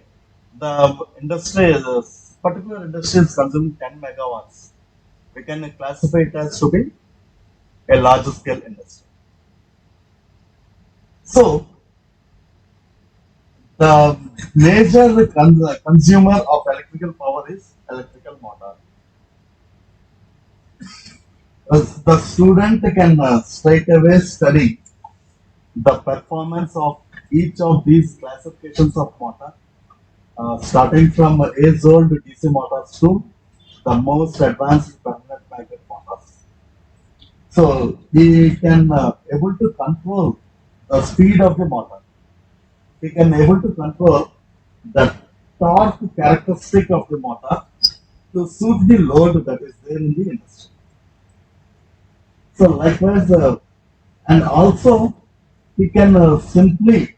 Speaker 2: the industry, this particular industry is consuming 10 megawatts, we can classify it as to be a large scale industry. So the major consumer of electrical power is electrical motor. The student can straight away study the performance of each of these classifications of motor, starting from age-old DC motors to the most advanced permanent magnet motors. So he can able to control the speed of the motor. He can able to control the torque characteristic of the motor to suit the load that is there in the industry. So likewise, and also he can simply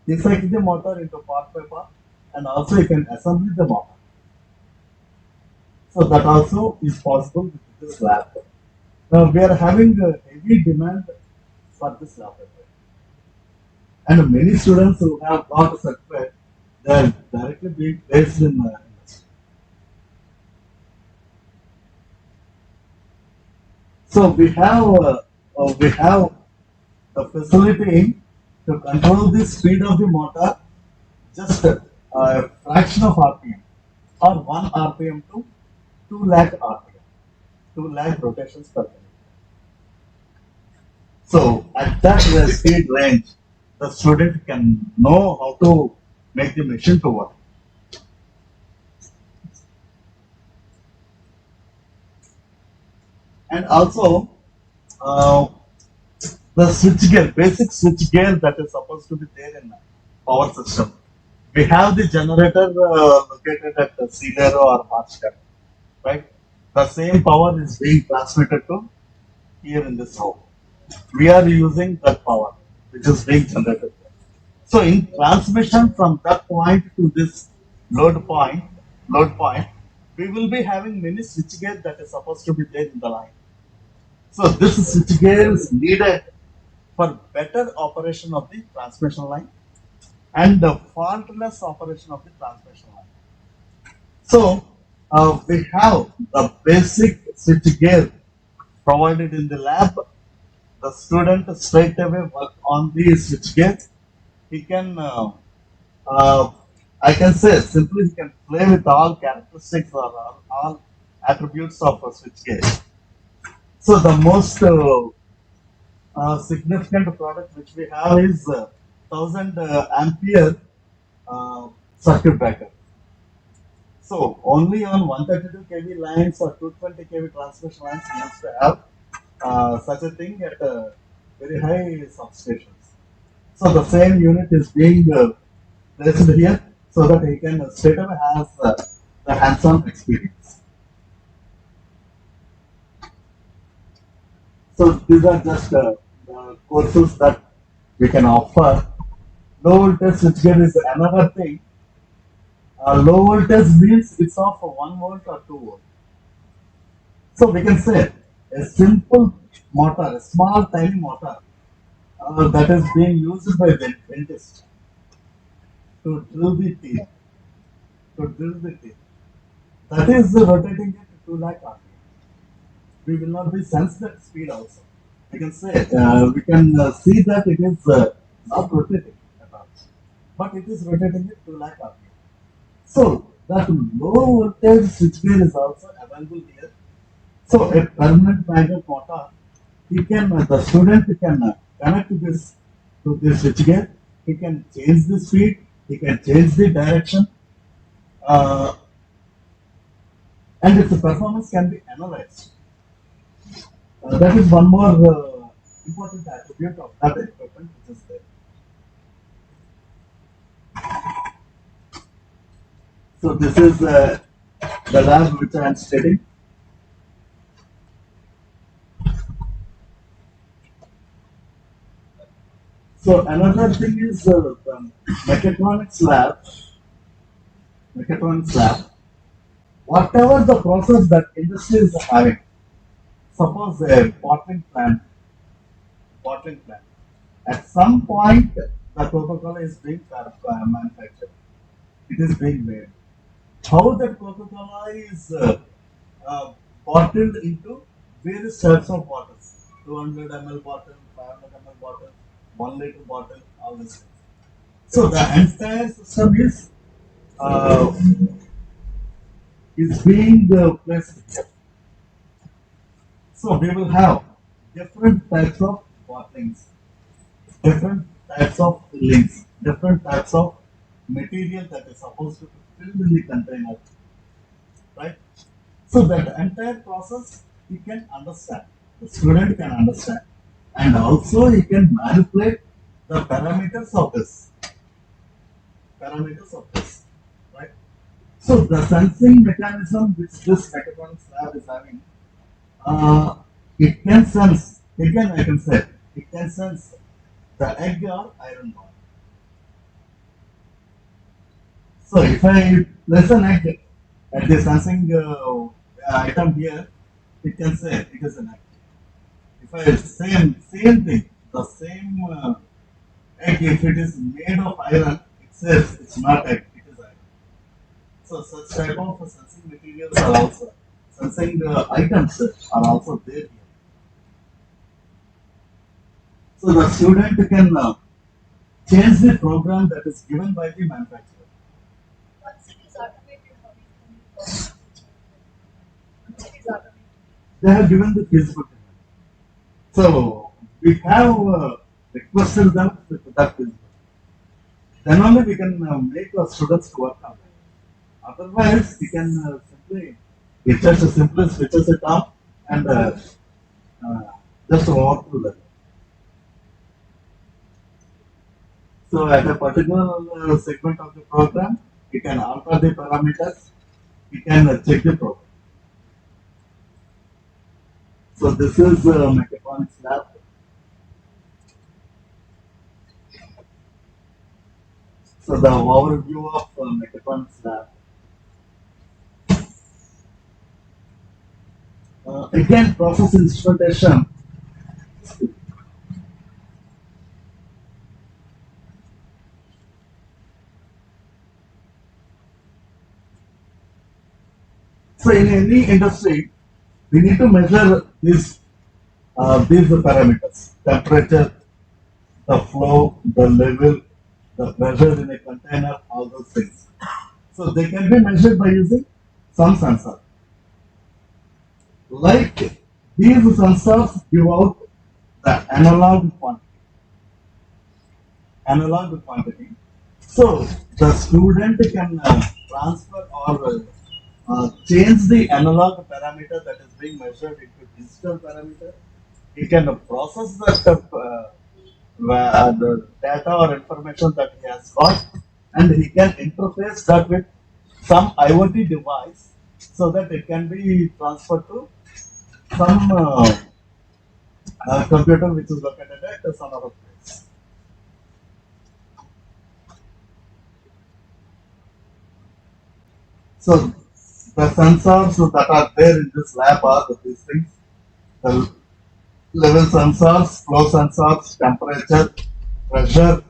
Speaker 2: dissect the motor into part by part, and also he can assemble the motor. So that also is possible with this lab. Now we are having a heavy demand for this laboratory. And many students who have got a certificate, they are directly being placed in industry. So we have the facility to control the speed of the motor just a fraction of RPM or 1 RPM to 2 lakh RPM, 2 lakh rotations per minute. So at that speed range, the student can know how to make the machine to work. And also, the switch gear, basic switch gear that is supposed to be there in power system. We have the generator located at the C0 or March, right? The same power is being transmitted to here in this row. We are using that power which is being generated. So in transmission from that point to this load point, we will be having many switchgear that is supposed to be there in the line. So this switchgear is needed for better operation of the transmission line and the faultless operation of the transmission line. So we have the basic switchgear provided in the lab. The student straight away work on the switchgear. He can, I can say simply, he can play with all characteristics or all attributes of a switchgear. So the most significant product which we have is 1000 ampere circuit breaker. So only on 132 kV lines or 220 kV transmission lines we used to have such a thing at very high substations. So the same unit is being placed here so that he can straight away has the hands-on experience. So these are just the courses that we can offer. Low voltage switchgear is another thing. Low voltage means it's of 1 volt or 2 volt. So we can say a simple motor, a small tiny motor that is being used by the dentist to drill the teeth. That is rotating at 2 lakh RPM. We will not be sense that speed also. We can say we can see that it is not rotating at all, but it is rotating at 2 lakh RPM. So that low voltage switchgear is also available here. So a permanent magnet motor, the student can connect to this switchgear. He can change the speed. He can change the direction, uh, and its performance can be analyzed. That is one more important attribute of that equipment which is there. So this is the lab which I am studying. So another thing is the mechatronics lab. Mechatronics lab. Whatever the process that industry is having, suppose a bottling plant. At some point, the Coca-Cola is being manufactured. It is being made. How that Coca-Cola is bottled into various types of bottles, 200 ml bottle, 500 ml bottle, 1 liter bottle, all these things. So the entire system uh, is being placed here. So we will have different types of bottlings, different types of fillings, different types of material that is supposed to be filled in the container, right? So that entire process he can understand, the student can understand, and also he can manipulate the parameters of this, right? So the sensing mechanism which this mechatronics lab is having, it can sense, again I can say, it can sense the egg or iron bar. So if I place an egg at the sensing item here, it can say it is an egg. If I same thing, the same egg, if it is made of iron, it says it's not egg, it is iron. So such type of sensing materials are also sensing items are also there here. So the student can change the program that is given by the manufacturer.
Speaker 3: Once it is automated, how it can once it is automated.
Speaker 2: They have given the feasible design. So we have requested them with that feasible. Then only we can make our students to work on it. Otherwise, we can simply, it just simply switches it off and just walk through that. So at a particular segment of the program, you can alter the parameters, you can check the program. So this is mechatronics lab. So the overview of mechatronics lab. Again, process instrumentation. So in any industry, we need to measure these parameters: temperature, the flow, the level, the pressure in a container, all those things. So they can be measured by using some sensor. Like these sensors give out the analog quantity. So the student can transfer or change the analog parameter that is being measured into digital parameter. He can process the data or information that he has got, and he can interface that with some IoT device so that it can be transferred to some computer which is located at some other place. So the sensors that are there in this lab are these things: the level sensors, flow sensors, temperature, pressure,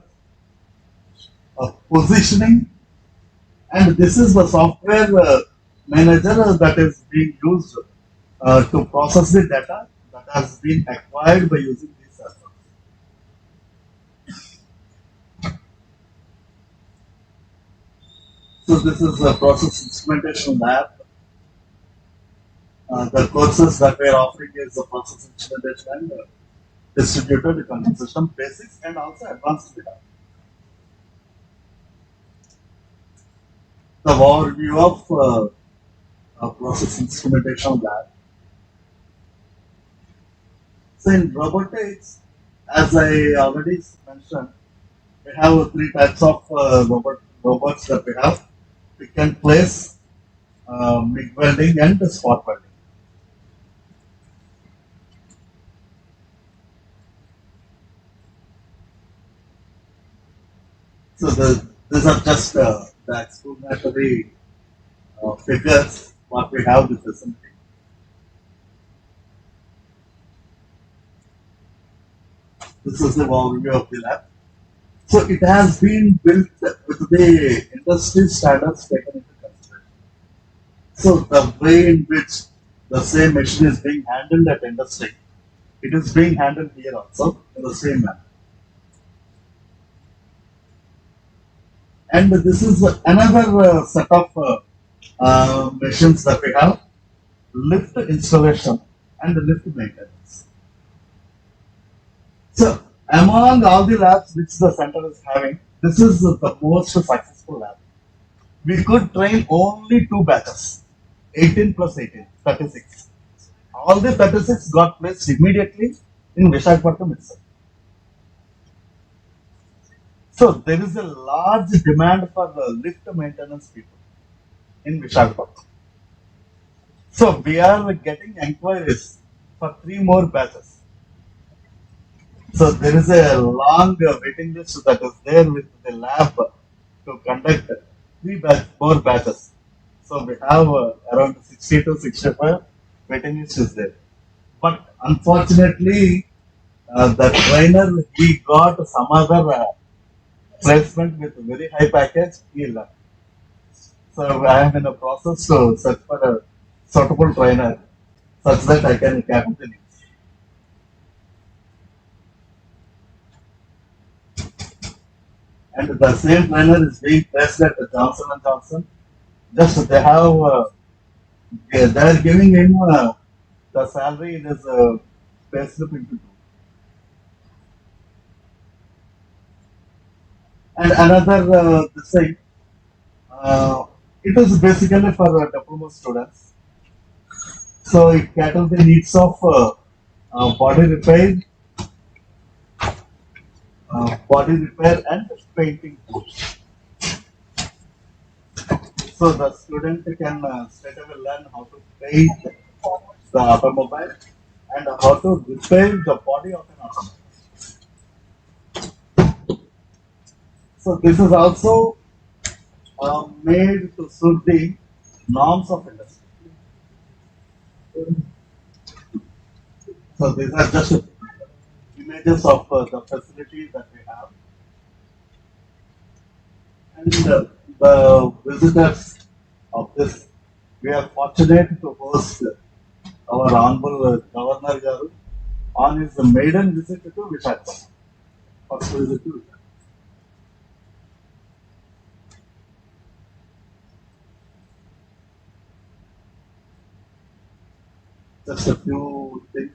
Speaker 2: positioning, and this is the software manager that is being used to process the data that has been acquired by using these sensors. So this is the process instrumentation lab. The courses that we are offering is the process instrumentation and distributed control system basics and also advanced data. The overview of process instrumentation lab. So in robotics, as I already mentioned, we have three types of robots that we have. We can place MIG welding and spot welding. So these are just the explanatory figures what we have with this. This is the overview of the lab. So it has been built with the industry standards taken into consideration. So the way in which the same machine is being handled at industry, it is being handled here also in the same manner. And this is another set of machines that we have: lift installation and lift maintenance. So among all the labs which the center is having, this is the most successful lab. We could train only two batches, 18 plus 18, 36. All the 36 got placed immediately in Visakhapatnam itself. So there is a large demand for lift maintenance people in Visakhapatnam. So we are getting enquiries for three more batches. So there is a long waiting list that is there with the lab to conduct more batches. So we have around 60 to 65 waiting list is there. But unfortunately, the trainer, he got some other placement with very high package, he left. So I am in a process to search for a suitable trainer such that I can cater the needs. And the same trainer is being placed at Johnson and Johnson. Just they have, they are giving him the salary in his payslip into two. And another this thing, it is basically for diploma students. So it caters the needs of body repair and painting course. So the student can straight away learn how to paint the automobile and how to repair the body of an automobile. So this is also made to suit the norms of industry. So these are just images of the facility that we have. And the visitors of this, we are fortunate to host our Honorable Governor Garu on his maiden visit to Visakhapatnam. First visit to Visakhapatnam. Just a few things.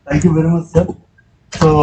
Speaker 2: Thank you very much, sir. So